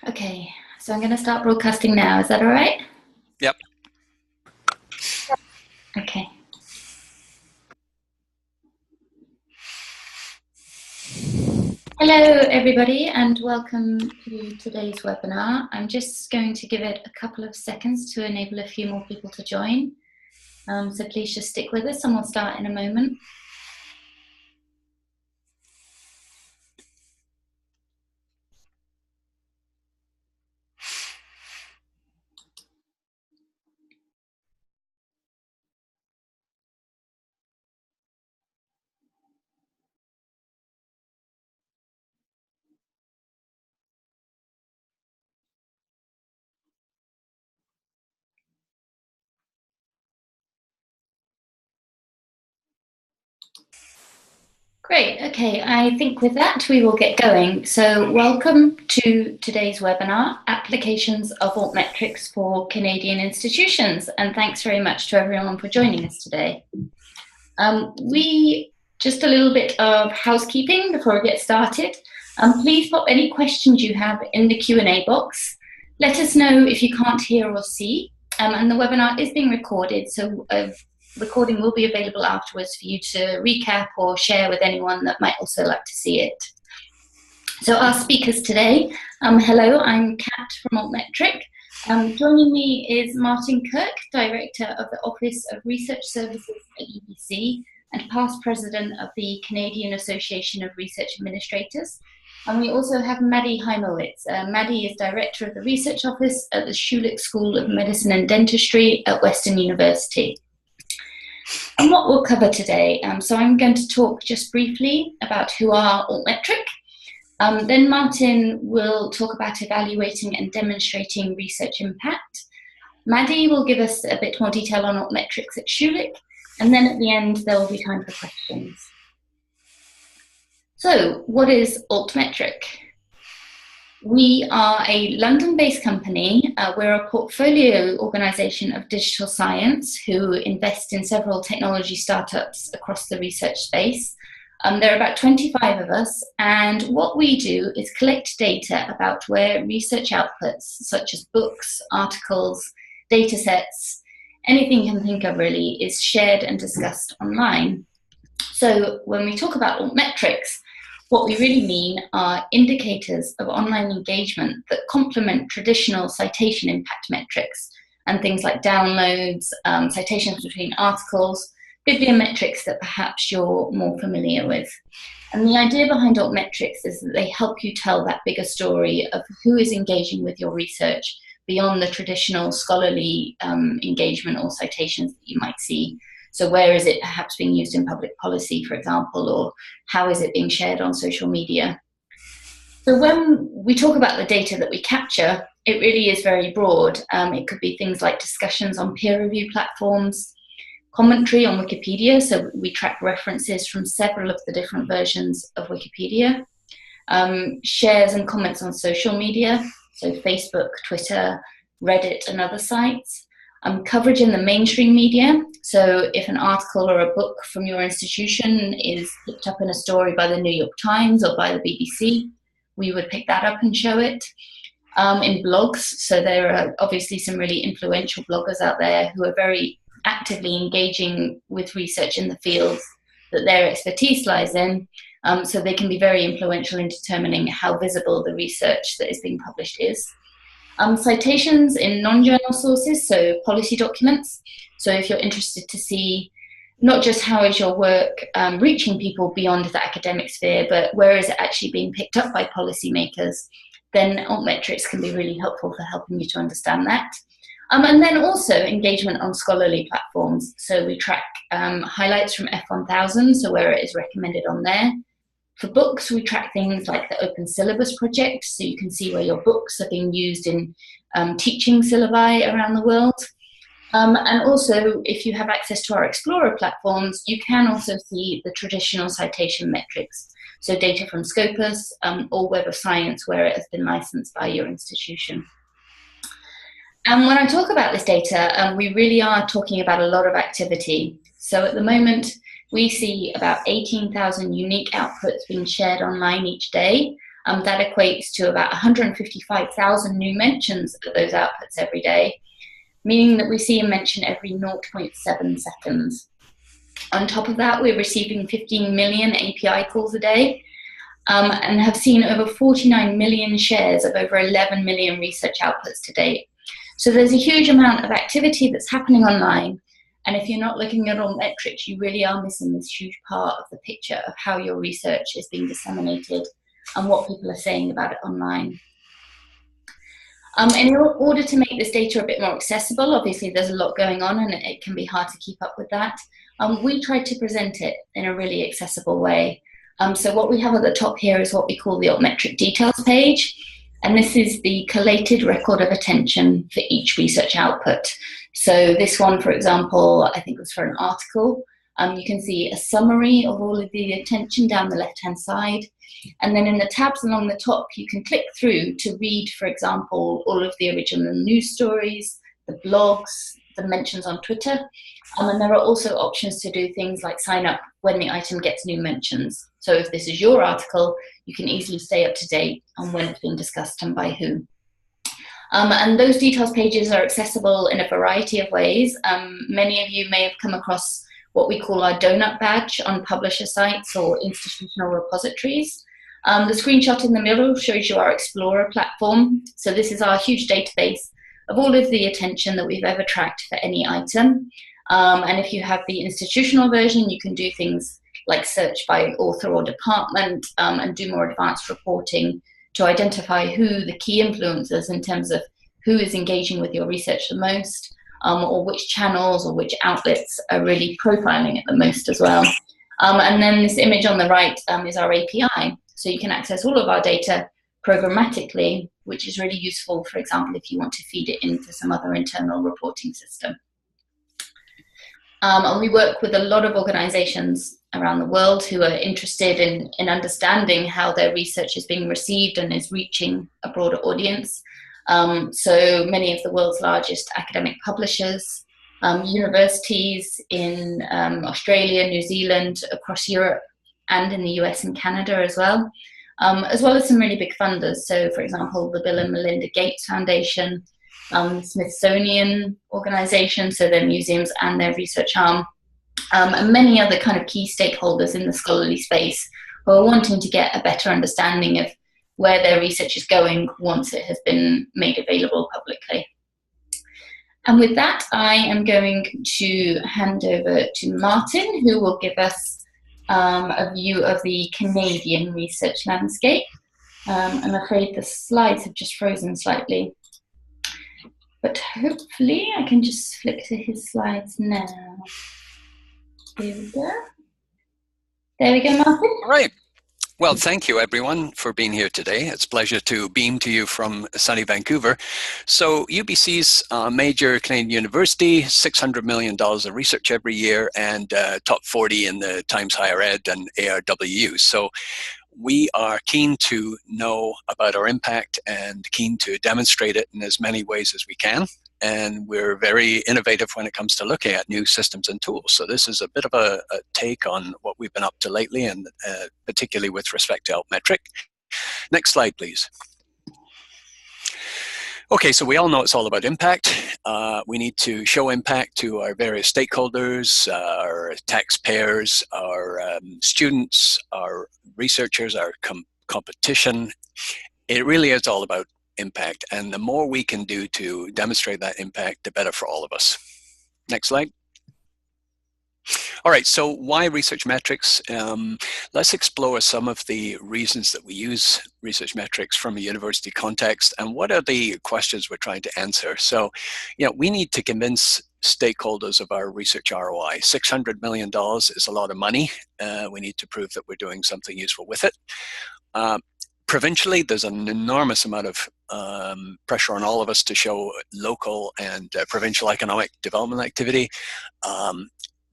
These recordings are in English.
Okay, so I'm going to start broadcasting now. Is that all right? Yep. Okay. Hello, everybody, and welcome to today's webinar. I'm just going to give it a couple of seconds to enable a few more people to join. So please just stick with us and we'll start in a moment. Great, okay, I think with that we will get going. So welcome to today's webinar, Applications of Altmetrics for Canadian Institutions, and thanks very much to everyone for joining us today. Just a little bit of housekeeping before we get started. Please pop any questions you have in the Q&A box. Let us know if you can't hear or see, and the webinar is being recorded, so recording will be available afterwards for you to recap or share with anyone that might also like to see it. So our speakers today, hello, I'm Kat from Altmetric. Joining me is Martin Kirk, Director of the Office of Research Services at UBC and past President of the Canadian Association of Research Administrators. And we also have Maddie Heimowitz. Maddie is Director of the Research Office at the Schulich School of Medicine and Dentistry at Western University. And what we'll cover today, so I'm going to talk just briefly about who are Altmetric. Then Martin will talk about evaluating and demonstrating research impact. Maddie will give us a bit more detail on Altmetrics at Schulich, and then at the end there will be time for questions. So, what is Altmetric? We are a London-based company. We're a portfolio organisation of digital science who invest in several technology startups across the research space. There are about 25 of us, and what we do is collect data about where research outputs, such as books, articles, data sets, anything you can think of really, is shared and discussed online. So when we talk about Altmetrics, what we really mean are indicators of online engagement that complement traditional citation impact metrics and things like downloads, citations between articles, bibliometrics that perhaps you're more familiar with. And the idea behind Altmetrics is that they help you tell that bigger story of who is engaging with your research beyond the traditional scholarly engagement or citations that you might see. So where is it perhaps being used in public policy, for example, or how is it being shared on social media? So when we talk about the data that we capture, it really is very broad. It could be things like discussions on peer review platforms, commentary on Wikipedia, so we track references from several of the different versions of Wikipedia, shares and comments on social media, so Facebook, Twitter, Reddit and other sites, coverage in the mainstream media, so if an article or a book from your institution is picked up in a story by the New York Times or by the BBC, we would pick that up and show it. In blogs, so there are obviously some really influential bloggers out there who are very actively engaging with research in the fields that their expertise lies in, so they can be very influential in determining how visible the research that is being published is. Citations in non-journal sources, so policy documents. So if you're interested to see not just how is your work reaching people beyond the academic sphere, but where is it actually being picked up by policymakers, then Altmetrics can be really helpful for helping you to understand that. And then also engagement on scholarly platforms. So we track highlights from F1000, so where it is recommended on there. For books, we track things like the Open Syllabus Project, so you can see where your books are being used in teaching syllabi around the world. And also, if you have access to our Explorer platforms, you can also see the traditional citation metrics, so data from Scopus or Web of Science where it has been licensed by your institution. And when I talk about this data, we really are talking about a lot of activity. So at the moment, we see about 18,000 unique outputs being shared online each day. That equates to about 155,000 new mentions of those outputs every day, meaning that we see a mention every 0.7 seconds. On top of that, we're receiving 15 million API calls a day, and have seen over 49 million shares of over 11 million research outputs to date. So there's a huge amount of activity that's happening online. And if you're not looking at Altmetrics, you really are missing this huge part of the picture of how your research is being disseminated and what people are saying about it online. In order to make this data a bit more accessible, obviously there's a lot going on and it can be hard to keep up with that. We tried to present it in a really accessible way. So what we have at the top here is what we call the Altmetric details page. And this is the collated record of attention for each research output. So this one, for example, I think was for an article. You can see a summary of all of the attention down the left-hand side. And then in the tabs along the top, you can click through to read, for example, all of the original news stories, the blogs, the mentions on Twitter. And there are also options to do things like sign up when the item gets new mentions. So if this is your article, you can easily stay up to date on when it's been discussed and by who. And those details pages are accessible in a variety of ways. Many of you may have come across what we call our donut badge on publisher sites or institutional repositories. The screenshot in the middle shows you our Explorer platform. So this is our huge database of all of the attention that we've ever tracked for any item. And if you have the institutional version, you can do things like search by author or department and do more advanced reporting to identify who the key influencers in terms of who is engaging with your research the most, or which channels or which outlets are really profiling it the most as well. And then this image on the right is our API. So you can access all of our data programmatically, which is really useful, for example, if you want to feed it into some other internal reporting system. And we work with a lot of organizations around the world who are interested in understanding how their research is being received and is reaching a broader audience. So many of the world's largest academic publishers, universities in Australia, New Zealand, across Europe, and in the US and Canada as well as some really big funders. So, for example, the Bill and Melinda Gates Foundation, Smithsonian organization, so their museums and their research arm, and many other kind of key stakeholders in the scholarly space who are wanting to get a better understanding of where their research is going once it has been made available publicly. And with that, I am going to hand over to Martin, who will give us a view of the Canadian research landscape. I'm afraid the slides have just frozen slightly, but hopefully I can just flick to his slides now. Here we go. There we go, Martin. All right. Well, thank you, everyone, for being here today. It's a pleasure to beam to you from sunny Vancouver. So UBC's a major Canadian university, $600 million of research every year, and top 40 in the Times Higher Ed and ARWU. So we are keen to know about our impact and keen to demonstrate it in as many ways as we can. And we're very innovative when it comes to looking at new systems and tools. So this is a bit of a take on what we've been up to lately, and particularly with respect to Altmetric. Next slide, please. Okay, so we all know it's all about impact. We need to show impact to our various stakeholders, our taxpayers, our students, our researchers, our competition. It really is all about impact, and the more we can do to demonstrate that impact, the better for all of us. Next slide. All right, so why research metrics? Let's explore some of the reasons that we use research metrics from a university context, and what are the questions we're trying to answer. So, we need to convince stakeholders of our research ROI. $600 million is a lot of money. We need to prove that we're doing something useful with it. Provincially, there's an enormous amount of pressure on all of us to show local and provincial economic development activity.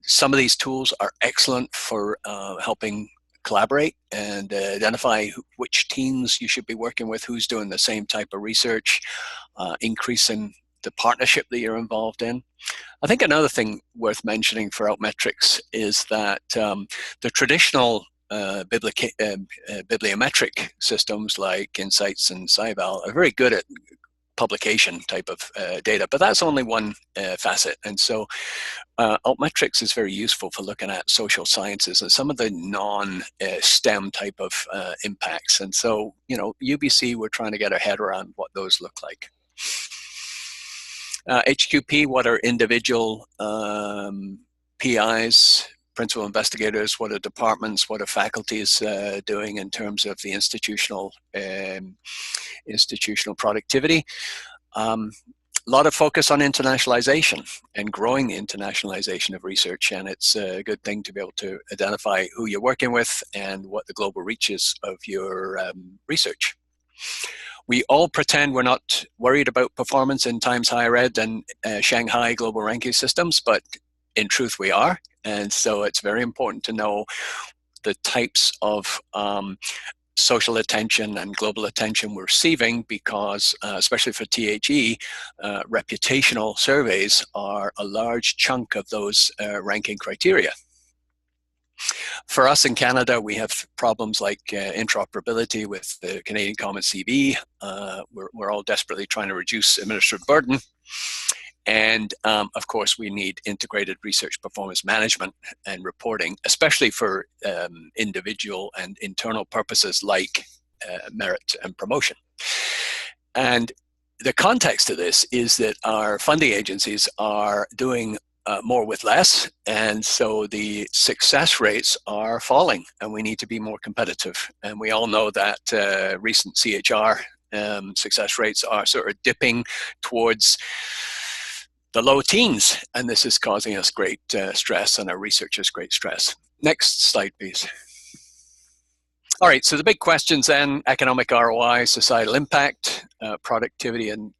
Some of these tools are excellent for helping collaborate and identify which teams you should be working with, who's doing the same type of research, increasing the partnership that you're involved in. I think another thing worth mentioning for Altmetrics is that the traditional bibliometric systems like Insights and SciVal are very good at publication type of data, but that's only one facet. And so Altmetrics is very useful for looking at social sciences and some of the non-STEM type of impacts. And so, UBC, we're trying to get our head around what those look like. HQP, what are individual PIs, principal investigators, what are departments, what are faculties doing in terms of the institutional productivity. A lot of focus on internationalization and growing the internationalization of research, and it's a good thing to be able to identify who you're working with and what the global reach is of your research. We all pretend we're not worried about performance in Times Higher Ed and Shanghai global ranking systems, but in truth we are. And so it's very important to know the types of social attention and global attention we're receiving, because especially for THE, reputational surveys are a large chunk of those ranking criteria. For us in Canada, we have problems like interoperability with the Canadian Common CV. We're all desperately trying to reduce administrative burden. And of course, we need integrated research performance management and reporting, especially for individual and internal purposes like merit and promotion. And the context of this is that our funding agencies are doing more with less, and so the success rates are falling, and we need to be more competitive. And we all know that recent CHR success rates are sort of dipping towards the low teens, and this is causing us great stress, and our researchers great stress. Next slide, please. All right, so the big questions then: economic ROI, societal impact, productivity and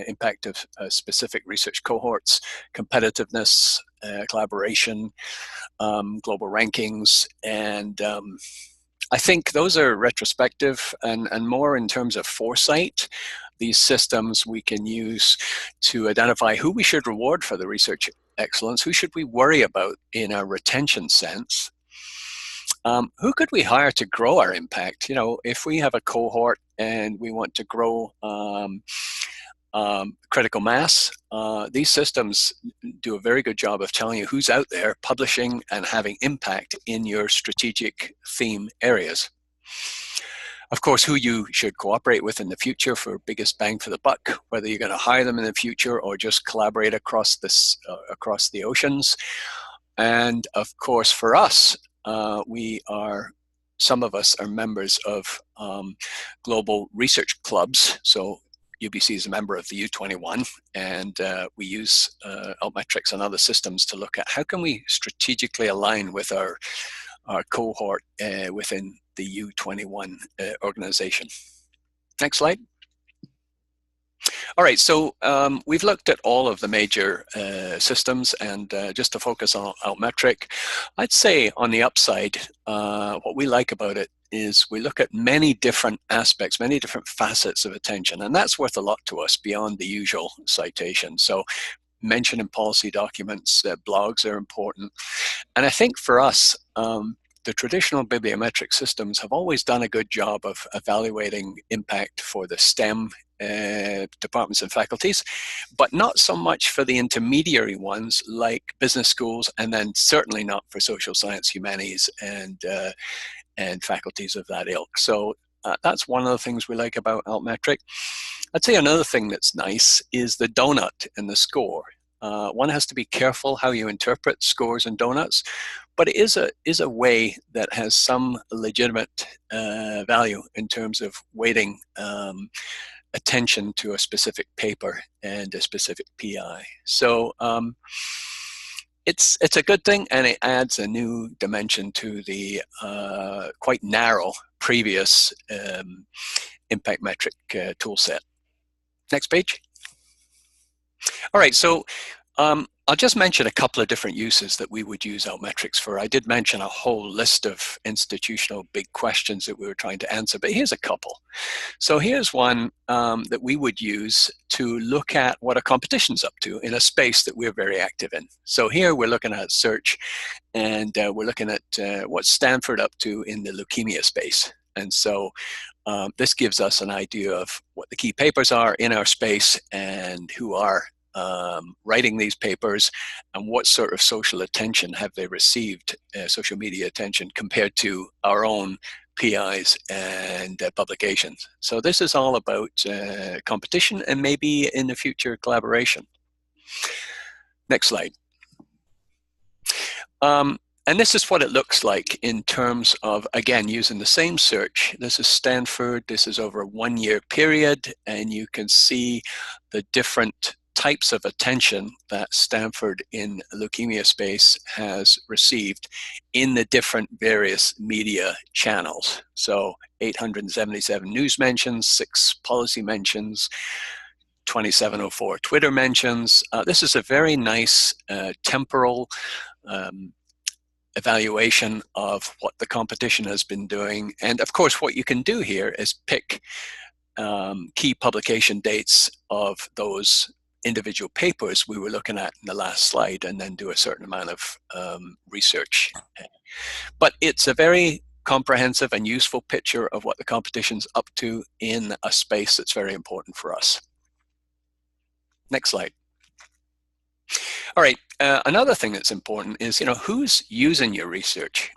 impact of specific research cohorts, competitiveness, collaboration, global rankings, and I think those are retrospective and more in terms of foresight. These systems we can use to identify who we should reward for the research excellence, who should we worry about in a retention sense, who could we hire to grow our impact. If we have a cohort and we want to grow critical mass, these systems do a very good job of telling you who's out there publishing and having impact in your strategic theme areas. Of course, who you should cooperate with in the future for biggest bang for the buck, whether you're going to hire them in the future or just collaborate across the oceans. And of course, for us, some of us are members of global research clubs. So UBC is a member of the U21, and we use Altmetrics and other systems to look at how can we strategically align with our cohort within the U21 organization. Next slide. All right, so we've looked at all of the major systems, and just to focus on Altmetric, I'd say on the upside, what we like about it is we look at many different aspects, many different facets of attention, and that's worth a lot to us beyond the usual citation. So mention in policy documents, blogs are important. And I think for us, the traditional bibliometric systems have always done a good job of evaluating impact for the STEM departments and faculties, but not so much for the intermediary ones like business schools, and then certainly not for social science, humanities, and faculties of that ilk. So that's one of the things we like about Altmetric. I'd say another thing that's nice is the donut and the score. One has to be careful how you interpret scores and donuts, but it is a way that has some legitimate value in terms of weighting attention to a specific paper and a specific PI. So it's a good thing, and it adds a new dimension to the quite narrow previous impact metric tool set. Next page. All right, so I'll just mention a couple of different uses that we would use Altmetrics for. I did mention a whole list of institutional big questions that we were trying to answer, but here's a couple. So here's one that we would use to look at what a competition's up to in a space that we're very active in. So here we're looking at search, and we're looking at what's Stanford up to in the leukemia space. And so this gives us an idea of what the key papers are in our space and who are writing these papers and what sort of social attention have they received, social media attention, compared to our own PIs and publications. So this is all about competition and maybe in the future collaboration. Next slide. And this is what it looks like in terms of, again, using the same search. This is Stanford. This is over a 1-year period, and you can see the different types of attention that Stanford in leukemia space has received in the different various media channels. So 877 news mentions, 6 policy mentions, 2704 Twitter mentions. This is a very nice temporal evaluation of what the competition has been doing. And of course, what you can do here is pick key publication dates of those individual papers we were looking at in the last slide, and then do a certain amount of research. But it's a very comprehensive and useful picture of what the competition's up to in a space that's very important for us. Next slide. All right, another thing that's important is, who's using your research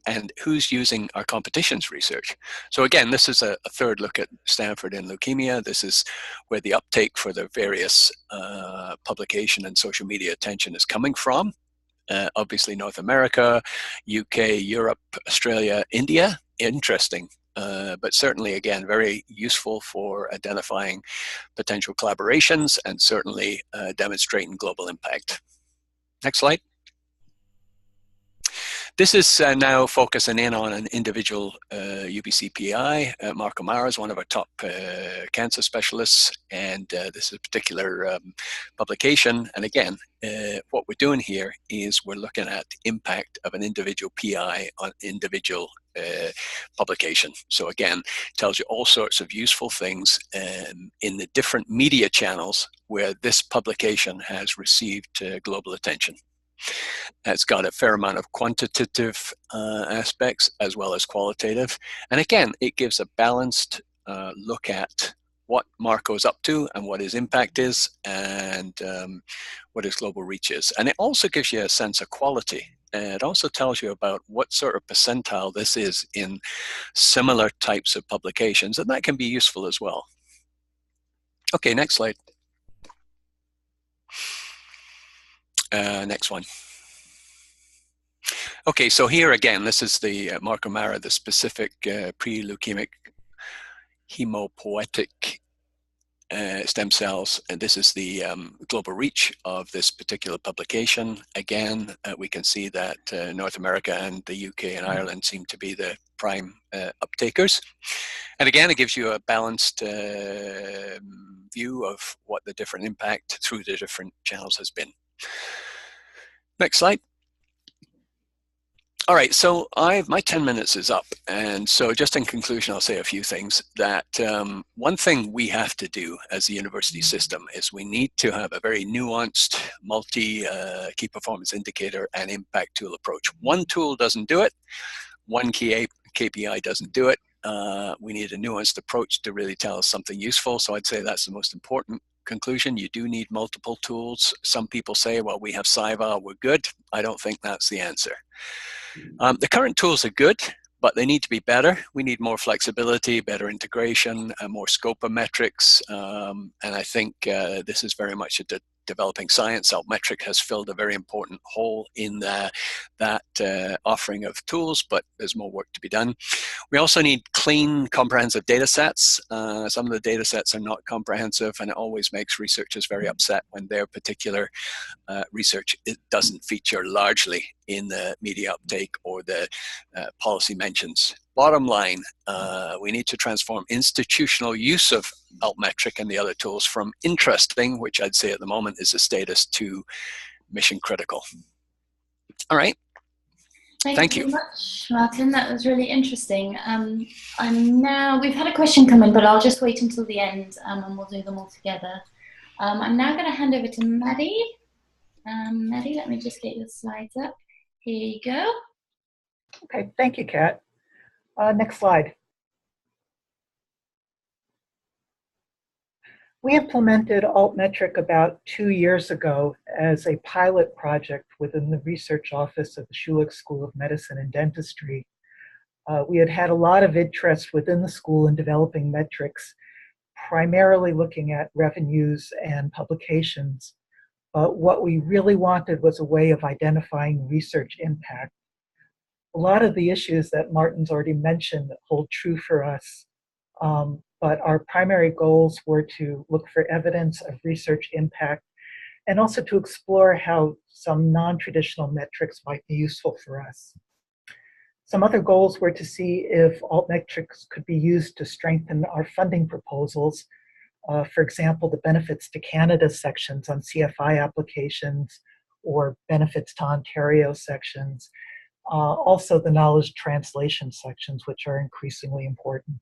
and who's using our competition's research. So again, this is a third look at Stanford in leukemia. This is where the uptake for the various publication and social media attention is coming from. Obviously North America, UK, Europe, Australia, India. Interesting. But certainly, again, very useful for identifying potential collaborations and certainly demonstrating global impact. Next slide. This is now focusing in on an individual UBC PI. Mark O'Mara is one of our top cancer specialists, and this is a particular publication. And again, what we're doing here is we're looking at the impact of an individual PI on individual publication. So again, tells you all sorts of useful things in the different media channels where this publication has received global attention. It's got a fair amount of quantitative aspects as well as qualitative. And again, it gives a balanced look at what Marco's up to and what his impact is, and what his global reach is. And it also gives you a sense of quality. It also tells you about what sort of percentile this is in similar types of publications, and that can be useful as well. Okay, next slide. Next one. Okay, so here again, this is the Mark O'Mara, the specific pre-leukemic hemopoietic stem cells, and this is the global reach of this particular publication. Again, we can see that North America and the UK and Ireland seem to be the prime uptakers. And again, it gives you a balanced view of what the different impact through the different channels has been. Next slide. All right, so my 10 minutes is up. And so just in conclusion, I'll say a few things. That one thing we have to do as a university system is we need to have a very nuanced multi-key performance indicator and impact tool approach. One tool doesn't do it. One key KPI doesn't do it. We need a nuanced approach to really tell us something useful. So I'd say that's the most important conclusion. You do need multiple tools. Some people say, well, we have SciVal, we're good. I don't think that's the answer. The current tools are good, but they need to be better. We need more flexibility, better integration, more scope of metrics. And I think this is very much a developing science. Altmetric has filled a very important hole in that offering of tools, but there's more work to be done. We also need clean, comprehensive data sets. Some of the data sets are not comprehensive, and it always makes researchers very upset when their particular research doesn't feature largely in the media uptake or the policy mentions. Bottom line, we need to transform institutional use of Altmetric and the other tools from interesting, which I'd say at the moment is a status, to mission critical. All right. Thank you very much, Martin. That was really interesting. We've had a question come in, but I'll just wait until the end and we'll do them all together. I'm now going to hand over to Maddie. Maddie, let me just get your slides up. Here you go. Okay, thank you, Kat. Next slide. We implemented Altmetric about 2 years ago as a pilot project within the research office of the Schulich School of Medicine and Dentistry. We had had a lot of interest within the school in developing metrics, primarily looking at revenues and publications. But what we really wanted was a way of identifying research impact. A lot of the issues that Martin's already mentioned hold true for us. But our primary goals were to look for evidence of research impact and also to explore how some non-traditional metrics might be useful for us. Some other goals were to see if Altmetrics could be used to strengthen our funding proposals. For example, the benefits to Canada sections on CFI applications or benefits to Ontario sections. Also the knowledge translation sections, which are increasingly important.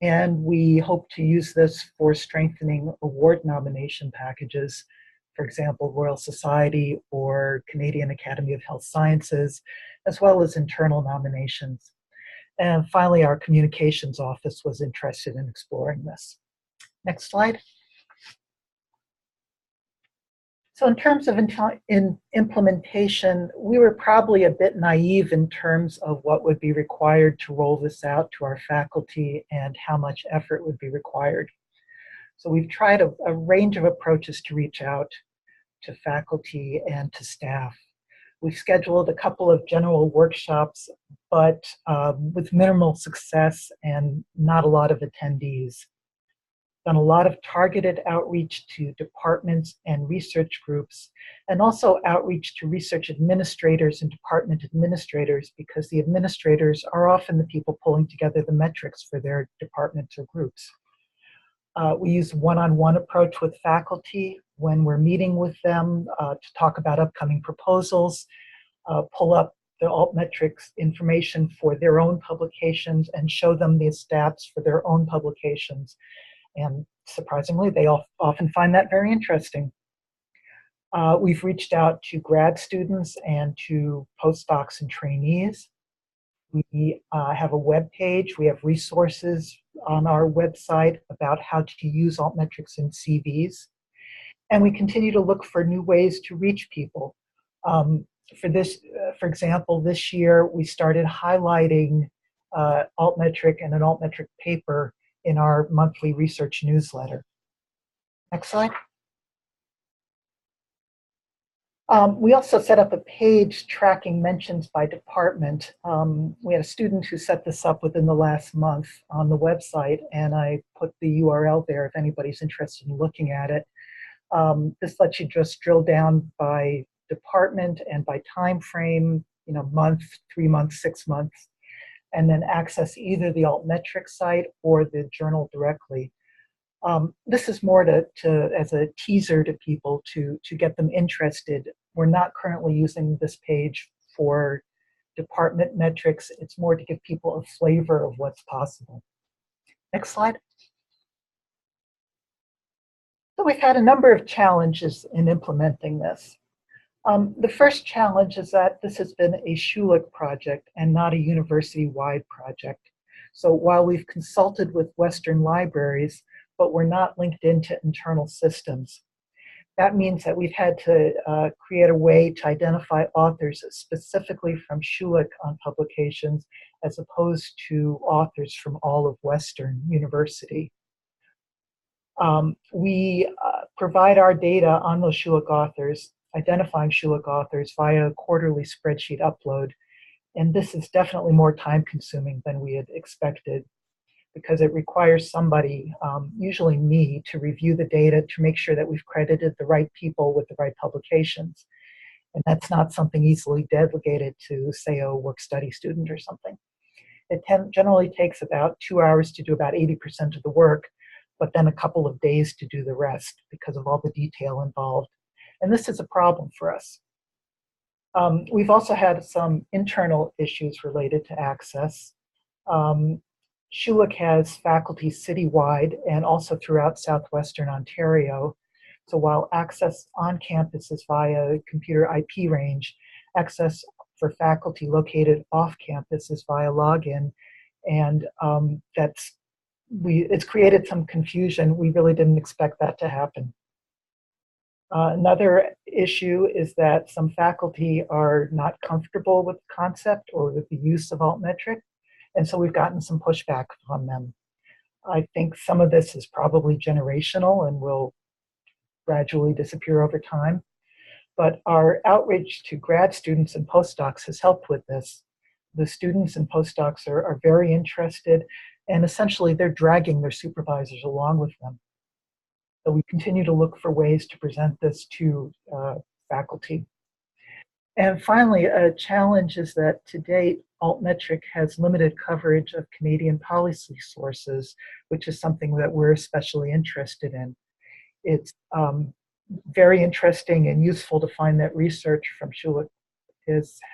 And we hope to use this for strengthening award nomination packages, for example, Royal Society or Canadian Academy of Health Sciences, as well as internal nominations. And finally, our communications office was interested in exploring this. Next slide. So in terms of implementation, we were probably a bit naive in terms of what would be required to roll this out to our faculty and how much effort would be required. So we've tried a range of approaches to reach out to faculty and to staff. We've scheduled a couple of general workshops, but with minimal success and not a lot of attendees. Done a lot of targeted outreach to departments and research groups, and also outreach to research administrators and department administrators, because the administrators are often the people pulling together the metrics for their departments or groups. We use one-on-one approach with faculty when we're meeting with them to talk about upcoming proposals, pull up the Altmetrics information for their own publications and show them the stats for their own publications. And surprisingly, they often find that very interesting. We've reached out to grad students and to postdocs and trainees. We have a web page. We have resources on our website about how to use Altmetrics in CVs. And we continue to look for new ways to reach people. For example, this year we started highlighting Altmetric and an Altmetric paper in our monthly research newsletter. Next slide. We also set up a page tracking mentions by department. We had a student who set this up within the last month on the website, and I put the URL there if anybody's interested in looking at it. This lets you just drill down by department and by time frame, month, 3 months, 6 months, and then access either the Altmetrics site or the journal directly. This is more as a teaser to people to get them interested. We're not currently using this page for department metrics. It's more to give people a flavor of what's possible. Next slide. So we've had a number of challenges in implementing this. The first challenge is that this has been a Schulich project and not a university-wide project. So while we've consulted with Western libraries, but we're not linked into internal systems. That means that we've had to create a way to identify authors specifically from Schulich on publications as opposed to authors from all of Western University. We provide our data on those Schulich authors, identifying Schulich authors via a quarterly spreadsheet upload. And this is definitely more time consuming than we had expected because it requires somebody, usually me, to review the data to make sure that we've credited the right people with the right publications. And that's not something easily delegated to, say, a work-study student or something. It generally takes about 2 hours to do about 80% of the work, but then a couple of days to do the rest because of all the detail involved. And this is a problem for us. We've also had some internal issues related to access. Schulich has faculty citywide and also throughout southwestern Ontario. So while access on campus is via computer IP range, access for faculty located off campus is via login. And it's created some confusion. We really didn't expect that to happen. Another issue is that some faculty are not comfortable with the concept or with the use of Altmetric, and so we've gotten some pushback from them. I think some of this is probably generational and will gradually disappear over time, but our outreach to grad students and postdocs has helped with this. The students and postdocs are very interested, and essentially they're dragging their supervisors along with them. So we continue to look for ways to present this to faculty. And finally, a challenge is that to date, Altmetric has limited coverage of Canadian policy sources, which is something that we're especially interested in. It's very interesting and useful to find that research from Schulich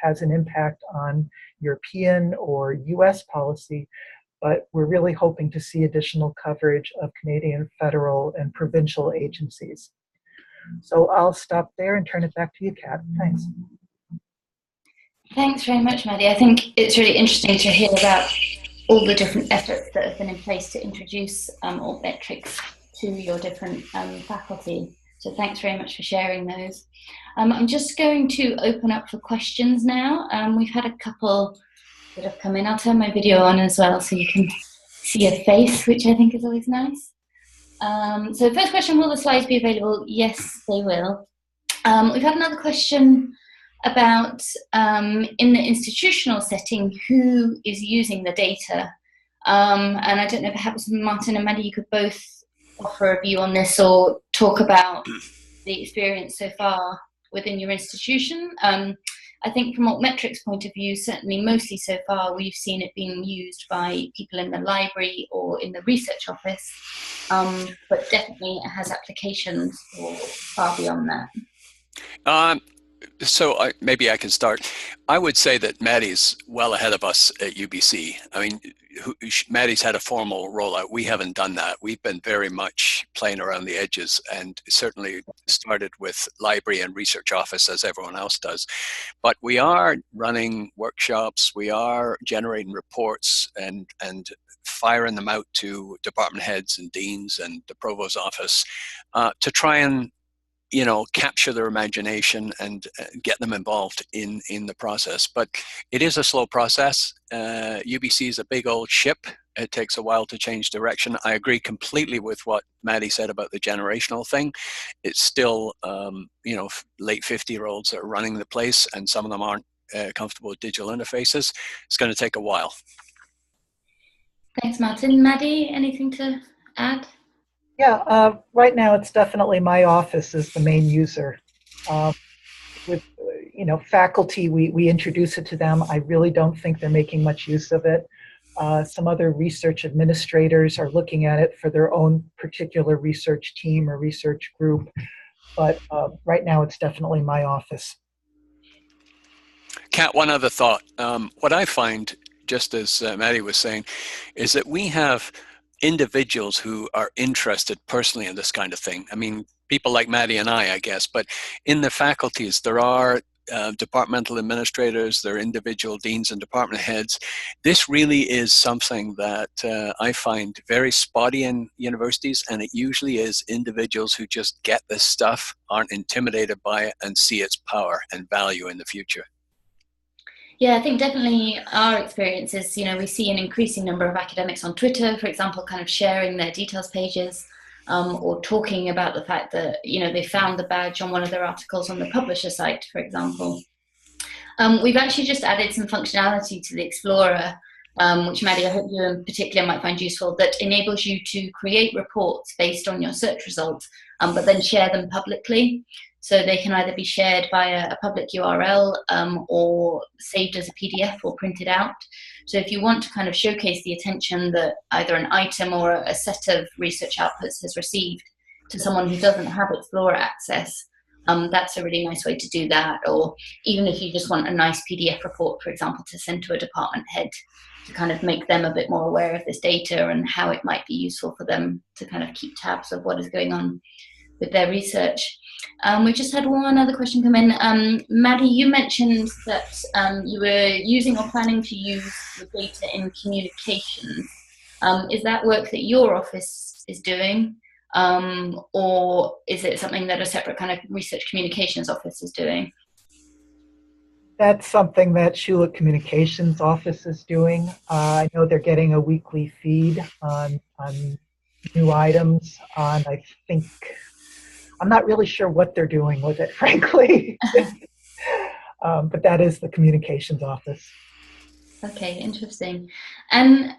has an impact on European or US policy, but we're really hoping to see additional coverage of Canadian federal and provincial agencies. So I'll stop there and turn it back to you, Kat. Thanks. Thanks very much, Maddie. I think it's really interesting to hear about all the different efforts that have been in place to introduce Altmetrics to your different faculty. So thanks very much for sharing those. I'm just going to open up for questions now. We've had a couple that have come in. I'll turn my video on as well so you can see a face, which I think is always nice. So first question, will the slides be available? Yes, they will. We've had another question about, in the institutional setting, who is using the data? And I don't know, perhaps Martin and Maddie, you could both offer a view on this or talk about the experience so far within your institution. I think from Altmetrics' point of view, certainly mostly so far, we've seen it being used by people in the library or in the research office, but definitely it has applications for far beyond that. So maybe I can start. I would say that Maddie's well ahead of us at UBC. I mean, Maddie's had a formal rollout. We haven't done that. We've been very much playing around the edges and certainly started with library and research office as everyone else does. But we are running workshops. We are generating reports and firing them out to department heads and deans and the provost's office to try and capture their imagination and get them involved in the process. But it is a slow process. UBC is a big old ship. It takes a while to change direction. I agree completely with what Maddie said about the generational thing. It's still, late 50-year-olds that are running the place, and some of them aren't comfortable with digital interfaces. It's going to take a while. Thanks, Martin. Maddie, anything to add? Yeah, right now it's definitely my office is the main user. With faculty, we introduce it to them. I really don't think they're making much use of it. Some other research administrators are looking at it for their own particular research team or research group, but right now it's definitely my office. Kat, one other thought. What I find, just as Maddie was saying, is that we have individuals who are interested personally in this kind of thing. I mean, people like Maddie and I guess, but in the faculties, there are departmental administrators, there are individual deans and department heads. This really is something that I find very spotty in universities, and it usually is individuals who just get this stuff, aren't intimidated by it, and see its power and value in the future. Yeah, I think definitely our experience is, we see an increasing number of academics on Twitter, for example, kind of sharing their details pages or talking about the fact that, they found the badge on one of their articles on the publisher site, for example. We've actually just added some functionality to the Explorer, which Maddie, I hope you in particular might find useful, that enables you to create reports based on your search results, but then share them publicly. So they can either be shared via a public URL or saved as a PDF or printed out. So if you want to kind of showcase the attention that either an item or a set of research outputs has received to someone who doesn't have Explorer access, That's a really nice way to do that. Or even if you just want a nice PDF report, for example, to send to a department head to kind of make them a bit more aware of this data and how it might be useful for them to kind of keep tabs of what is going on with their research. We just had one other question come in. Maddie, you mentioned that you were using or planning to use the data in communications. Is that work that your office is doing? Or is it something that a separate kind of research communications office is doing? That's something that Schulich Communications Office is doing. I know they're getting a weekly feed on new items. I think, I'm not really sure what they're doing with it, frankly. But that is the communications office. Okay, interesting. And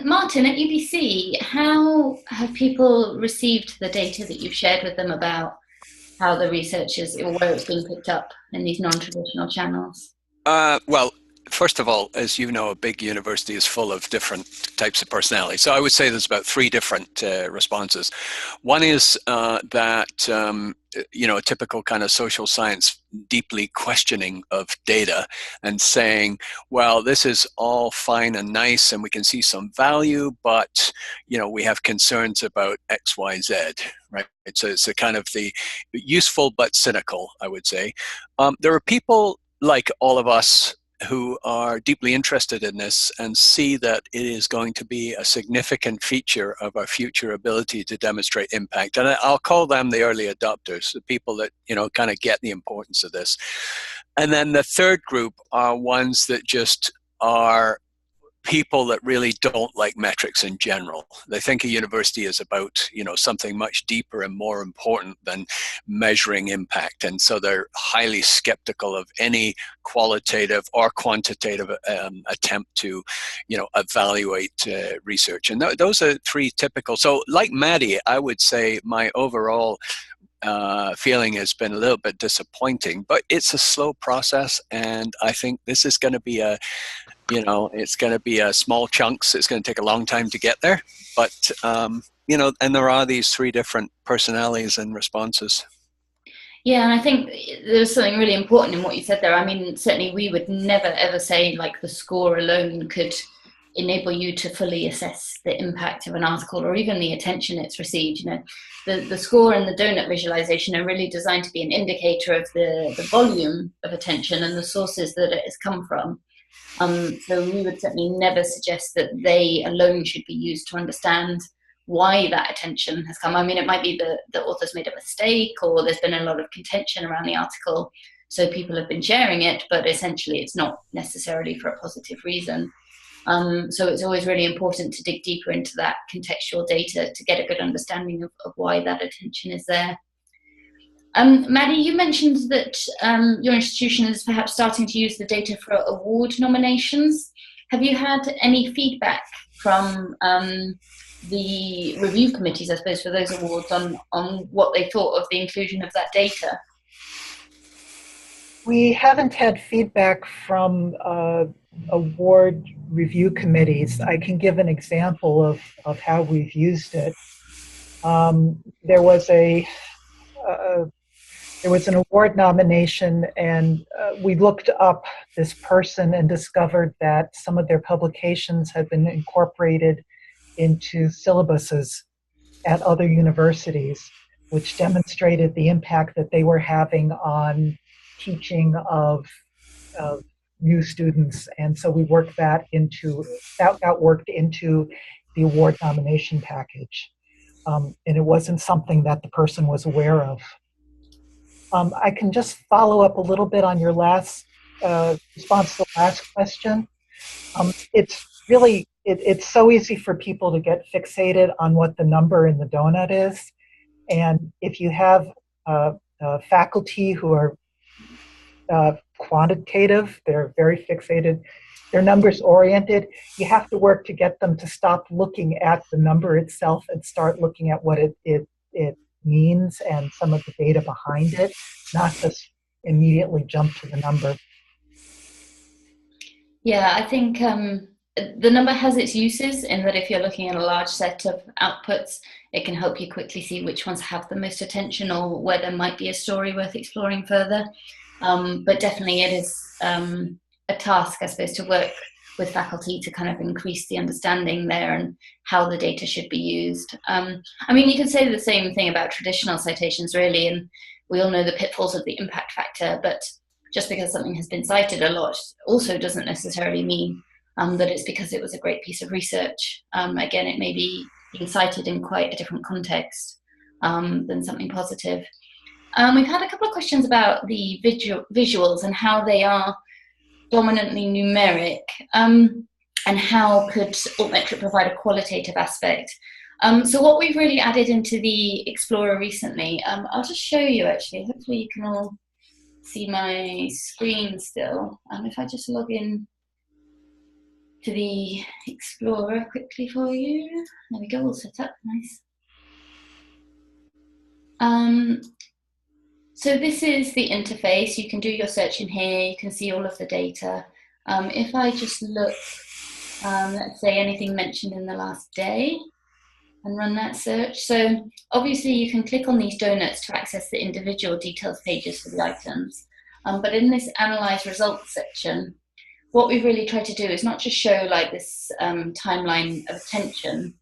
Martin, at UBC, how have people received the data that you've shared with them about how the research is, or where it's being picked up in these non-traditional channels? Well, first of all, as you know, a big university is full of different types of personality. So I would say there's about 3 different responses. One is that, a typical kind of social science deeply questioning of data and saying, well, this is all fine and nice and we can see some value, but, we have concerns about X, Y, Z, right? So it's a kind of the useful but cynical, I would say. There are people like all of us who are deeply interested in this and see that it is going to be a significant feature of our future ability to demonstrate impact. And I'll call them the early adopters, the people that, kind of get the importance of this. And then the third group are ones that just are people that really don't like metrics in general. They think a university is about, something much deeper and more important than measuring impact. And so they're highly skeptical of any qualitative or quantitative attempt to, evaluate research. And those are 3 typical. So like Maddie, I would say my overall feeling has been a little bit disappointing, but it's a slow process. And I think this is going to be it's going to be small chunks. It's going to take a long time to get there. But, and there are these 3 different personalities and responses. Yeah, and I think there's something really important in what you said there. I mean, certainly we would never, ever say like the score alone could enable you to fully assess the impact of an article or even the attention it's received. The score and the donut visualization are really designed to be an indicator of the volume of attention and the sources that it has come from. So we would certainly never suggest that they alone should be used to understand why that attention has come. I mean, it might be that the author's made a mistake or there's been a lot of contention around the article, so people have been sharing it, but essentially it's not necessarily for a positive reason. So it's always really important to dig deeper into that contextual data to get a good understanding of why that attention is there. Maddie, you mentioned that your institution is perhaps starting to use the data for award nominations. Have you had any feedback from the review committees, I suppose, for those awards on what they thought of the inclusion of that data? We haven't had feedback from award review committees. I can give an example of how we've used it. There was an award nomination, and we looked up this person and discovered that some of their publications had been incorporated into syllabuses at other universities, which demonstrated the impact that they were having on teaching of new students. And so we worked that got worked into the award nomination package. And it wasn't something that the person was aware of. I can just follow up a little bit on your last response to the last question. It's really, it's so easy for people to get fixated on what the number in the donut is. And if you have faculty who are quantitative, they're very fixated, they're numbers oriented, you have to work to get them to stop looking at the number itself and start looking at what it means and some of the data behind it, not just immediately jump to the number. Yeah, I think the number has its uses in that if you're looking at a large set of outputs, it can help you quickly see which ones have the most attention or where there might be a story worth exploring further. But definitely it is a task, I suppose, to work with faculty to kind of increase the understanding there and how the data should be used. I mean, you can say the same thing about traditional citations, really, and we all know the pitfalls of the impact factor, but just because something has been cited a lot also doesn't necessarily mean that it's because it was a great piece of research. Again, it may be being cited in quite a different context than something positive. We've had a couple of questions about the visuals and how they are dominantly numeric, and how could Altmetric provide a qualitative aspect. So what we've really added into the Explorer recently, I'll just show you actually, hopefully you can all see my screen still. If I just log in to the Explorer quickly for you. There we go, all set up, nice. So this is the interface. You can do your search in here. You can see all of the data. If I just look, let's say anything mentioned in the last day and run that search. So obviously you can click on these donuts to access the individual details pages for the items. But in this Analyze Results section, what we've really tried to do is not just show like this timeline of attention,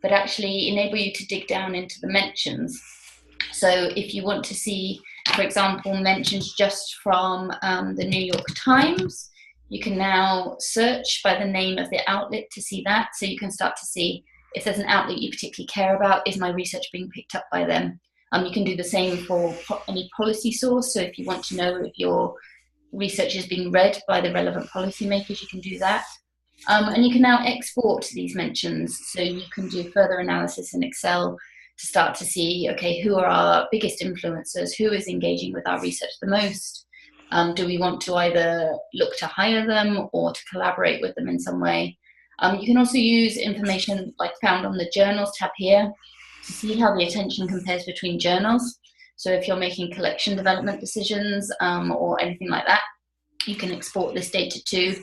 but actually enable you to dig down into the mentions. So if you want to see, for example, mentions just from the New York Times, you can now search by the name of the outlet to see that. So you can start to see if there's an outlet you particularly care about, is my research being picked up by them? You can do the same for any policy source. So if you want to know if your research is being read by the relevant policymakers, you can do that. And you can now export these mentions. So you can do further analysis in Excel to start to see, okay, who are our biggest influencers? Who is engaging with our research the most? Do we want to either look to hire them or to collaborate with them in some way? You can also use information like found on the journals tab here to see how the attention compares between journals. So if you're making collection development decisions or anything like that, you can export this data too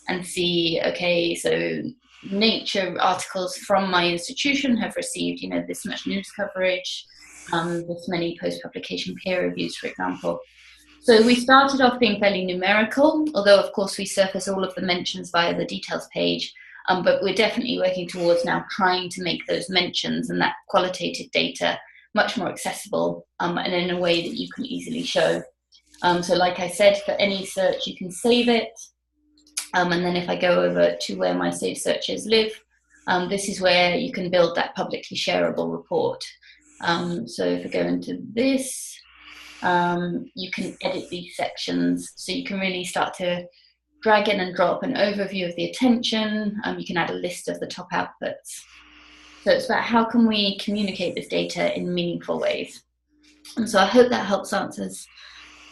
and see, okay, so Nature articles from my institution have received, you know, this much news coverage, this many post-publication peer reviews, for example. So we started off being fairly numerical, although of course we surface all of the mentions via the details page, but we're definitely working towards now trying to make those mentions and that qualitative data much more accessible and in a way that you can easily show. So like I said, for any search you can save it. And then if I go over to where my saved searches live, this is where you can build that publicly shareable report. So if I go into this, you can edit these sections. So you can really start to drag in and drop an overview of the attention. You can add a list of the top outputs. So it's about how can we communicate this data in meaningful ways. And so I hope that helps answers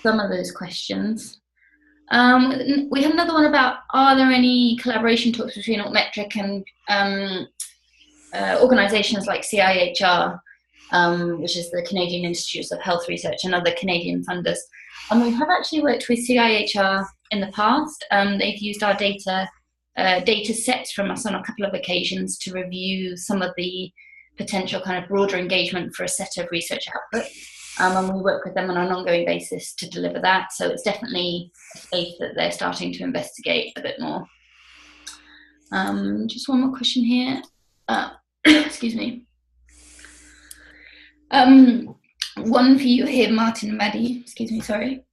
some of those questions. We have another one about, are there any collaboration talks between Altmetric and organisations like CIHR, which is the Canadian Institutes of Health Research, and other Canadian funders? We have actually worked with CIHR in the past. They've used our data sets from us on a couple of occasions to review some of the potential kind of broader engagement for a set of research output. And we work with them on an ongoing basis to deliver that. So it's definitely a space that they're starting to investigate a bit more. Just one more question here. Excuse me. One for you here, Martin and Maddie. Excuse me, sorry.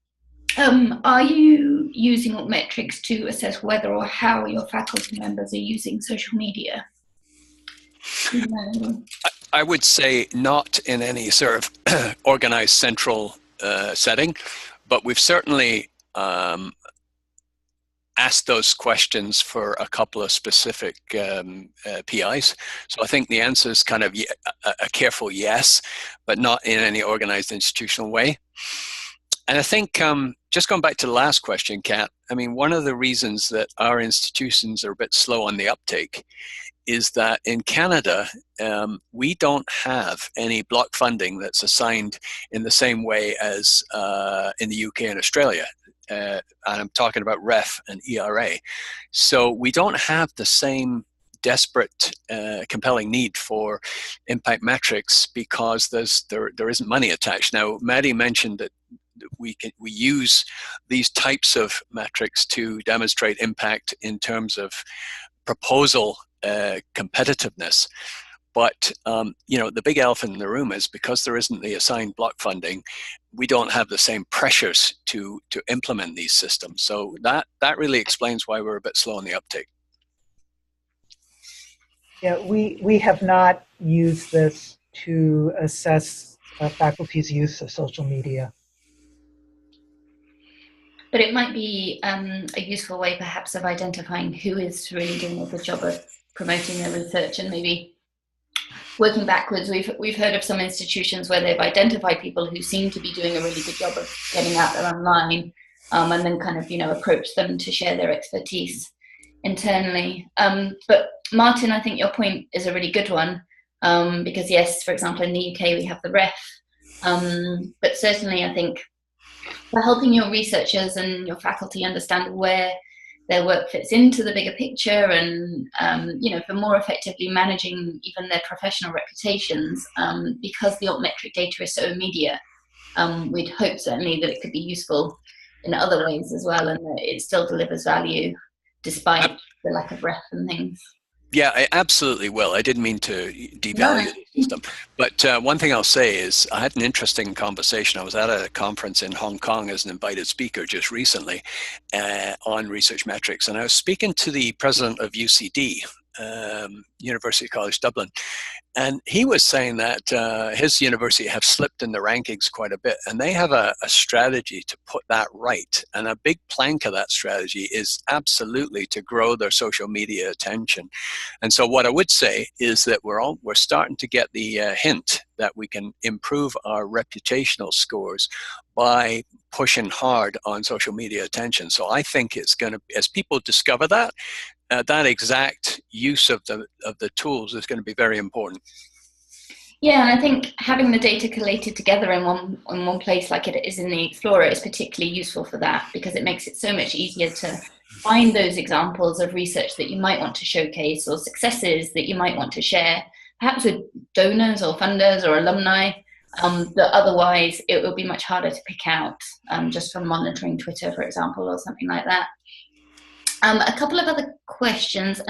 Are you using Altmetrics to assess whether or how your faculty members are using social media? No. I would say not in any sort of organized central setting, but we've certainly asked those questions for a couple of specific PIs. So I think the answer is kind of a careful yes, but not in any organized institutional way. And I think just going back to the last question, Kat, I mean, one of the reasons that our institutions are a bit slow on the uptake is that in Canada, we don't have any block funding that's assigned in the same way as in the UK and Australia. and I'm talking about REF and ERA. So we don't have the same desperate, compelling need for impact metrics because there isn't money attached. Now, Maddie mentioned that we use these types of metrics to demonstrate impact in terms of proposal competitiveness. But the big elephant in the room is because there isn't the assigned block funding, we don't have the same pressures to implement these systems. So that really explains why we're a bit slow on the uptake. Yeah, we have not used this to assess faculty's use of social media. But it might be a useful way perhaps of identifying who is really doing a good job of promoting their research, and maybe working backwards. We've heard of some institutions where they've identified people who seem to be doing a really good job of getting out there online, and then kind of approach them to share their expertise internally. But Martin, I think your point is a really good one, because yes, for example, in the UK we have the REF, but certainly I think for helping your researchers and your faculty understand where their work fits into the bigger picture, and for more effectively managing even their professional reputations, because the Altmetric data is so immediate, we'd hope certainly that it could be useful in other ways as well, and that it still delivers value despite the lack of REF and things. Yeah, I absolutely will. I didn't mean to devalue the system. But one thing I'll say is I had an interesting conversation. I was at a conference in Hong Kong as an invited speaker just recently on research metrics. And I was speaking to the president of UCD, University College Dublin. And he was saying that his university have slipped in the rankings quite a bit, and they have a strategy to put that right. And a big plank of that strategy is absolutely to grow their social media attention. And so what I would say is that we're starting to get the hint that we can improve our reputational scores by pushing hard on social media attention. So I think it's going to, as people discover that, that exact use of the tools is going to be very important. Yeah, and I think having the data collated together in one place like it is in the Explorer is particularly useful for that, because it makes it so much easier to find those examples of research that you might want to showcase, or successes that you might want to share, perhaps with donors or funders or alumni, that otherwise it will be much harder to pick out just from monitoring Twitter, for example, or something like that. A couple of other questions.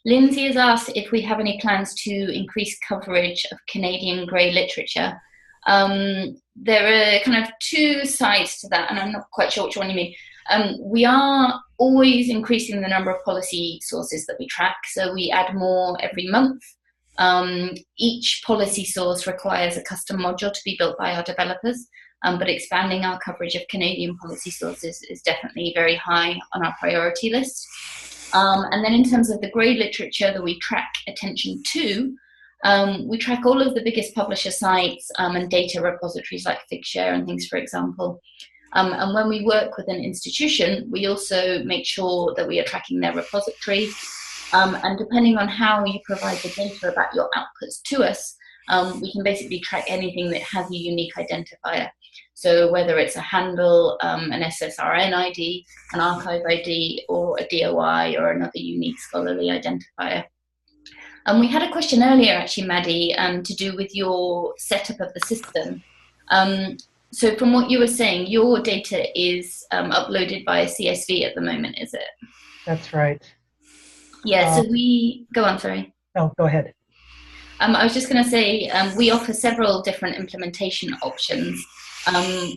Lindsay has asked if we have any plans to increase coverage of Canadian grey literature. There are kind of two sides to that, and I'm not quite sure which one you mean. We are always increasing the number of policy sources that we track, so we add more every month. Each policy source requires a custom module to be built by our developers. But expanding our coverage of Canadian policy sources is definitely very high on our priority list. And then in terms of the grey literature that we track attention to, we track all of the biggest publisher sites and data repositories like Figshare and things, for example. And when we work with an institution, we also make sure that we are tracking their repository. And depending on how you provide the data about your outputs to us, we can basically track anything that has a unique identifier. So whether it's a handle, an SSRN ID, an archive ID, or a DOI, or another unique scholarly identifier. We had a question earlier, actually, Maddie, to do with your setup of the system. So from what you were saying, your data is uploaded by a CSV at the moment, is it? That's right. Yeah, so go on, sorry. No, go ahead. I was just going to say, we offer several different implementation options.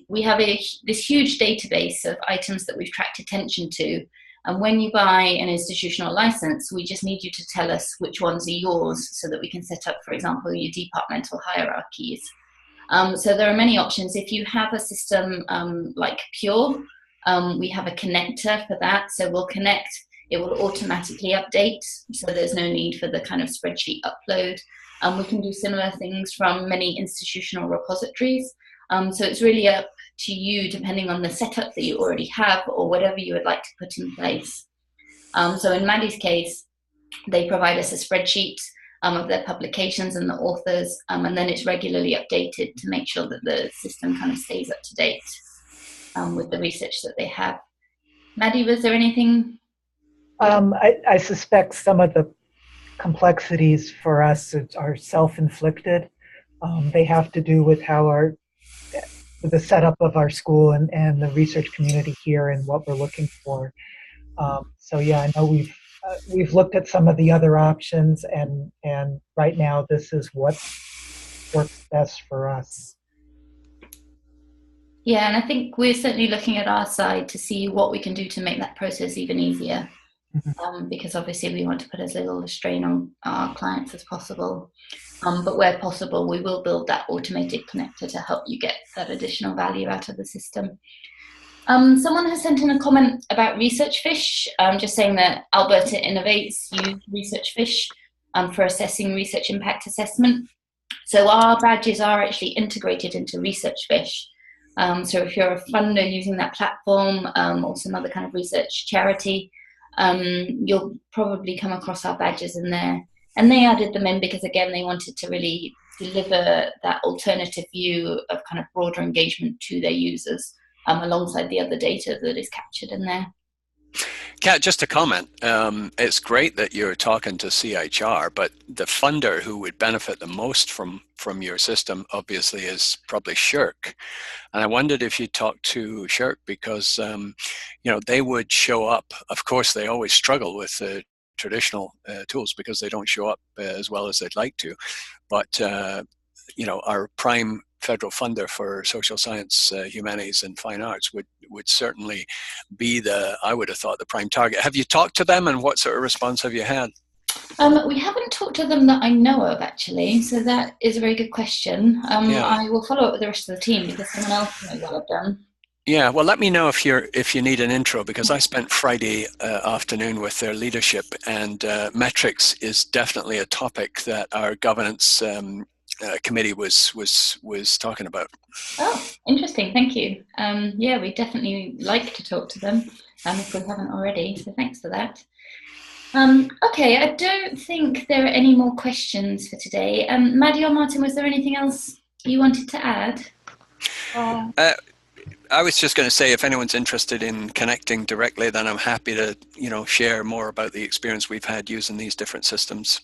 We have this huge database of items that we've tracked attention to. And when you buy an institutional license, we just need you to tell us which ones are yours so that we can set up, for example, your departmental hierarchies. So there are many options. If you have a system like Pure, we have a connector for that. So we'll connect, it will automatically update. So there's no need for the kind of spreadsheet upload. We can do similar things from many institutional repositories. So it's really up to you, depending on the setup that you already have or whatever you would like to put in place. So in Maddie's case, they provide us a spreadsheet of their publications and the authors, and then it's regularly updated to make sure that the system kind of stays up to date. with the research that they have. Maddie, was there anything? I suspect some of the complexities for us are self-inflicted. They have to do with how with the setup of our school and the research community here and what we're looking for. So yeah, I know we've looked at some of the other options, and right now this is what works best for us. Yeah, and I think we're certainly looking at our side to see what we can do to make that process even easier. Because obviously we want to put as little strain on our clients as possible. But where possible, we will build that automated connector to help you get that additional value out of the system. Someone has sent in a comment about ResearchFish, just saying that Alberta Innovates use ResearchFish for assessing research impact assessment. So our badges are actually integrated into ResearchFish. So if you're a funder using that platform or some other kind of research charity, you'll probably come across our badges in there. And they added them in because, again, they wanted to really deliver that alternative view of kind of broader engagement to their users alongside the other data that is captured in there. Kat, just a comment. It's great that you're talking to CHR, but the funder who would benefit the most from your system, obviously, is probably Shirk. And I wondered if you talked to Shirk because, they would show up. Of course, they always struggle with traditional tools because they don't show up as well as they'd like to. But, our prime federal funder for social science, humanities, and fine arts would certainly be I would have thought, the prime target. Have you talked to them, and what sort of response have you had? We haven't talked to them that I know of, actually, so that is a very good question. I will follow up with the rest of the team because someone else may well have done. Yeah, well, let me know if you need an intro, because I spent Friday afternoon with their leadership, and metrics is definitely a topic that our governance committee was talking about. Oh, interesting. Thank you. Yeah, we definitely like to talk to them if we haven't already. So thanks for that. Okay, I don't think there are any more questions for today. Maddie or Martin, was there anything else you wanted to add? I was just going to say, if anyone's interested in connecting directly, then I'm happy to, share more about the experience we've had using these different systems.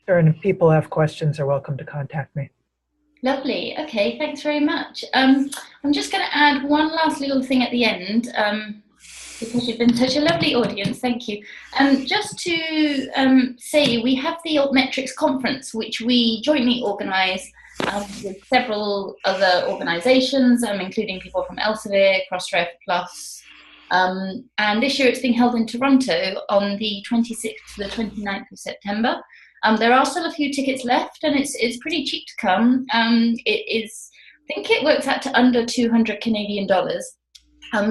Sure, and if people have questions, they're welcome to contact me. Lovely. Okay, thanks very much. I'm just going to add one last little thing at the end, because you've been such a lovely audience. Thank you. Just to say, we have the Altmetrics conference, which we jointly organise with several other organisations, including people from Elsevier, Crossref Plus. And this year it's being held in Toronto on the 26th to the 29th of September. There are still a few tickets left, and it's pretty cheap to come. I think it works out to under 200 Canadian dollars.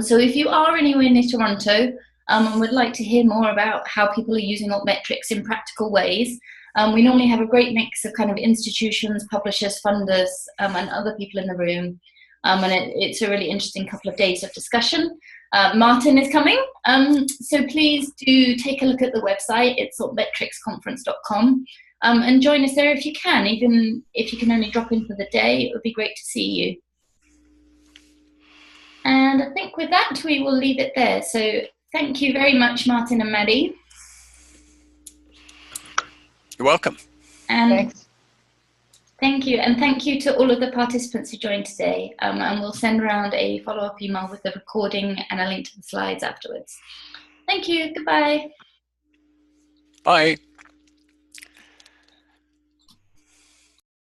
So if you are anywhere near Toronto and would like to hear more about how people are using Altmetrics in practical ways, we normally have a great mix of kind of institutions, publishers, funders, and other people in the room. And it's a really interesting couple of days of discussion. Martin is coming, so please do take a look at the website. It's altmetricsconference.com, and join us there if you can. Even if you can only drop in for the day, it would be great to see you. And I think with that, we will leave it there. So thank you very much, Martin and Maddie. You're welcome. And Thanks. Thank you, and thank you to all of the participants who joined today. And we'll send around a follow-up email with the recording and a link to the slides afterwards. Thank you. Goodbye. Bye.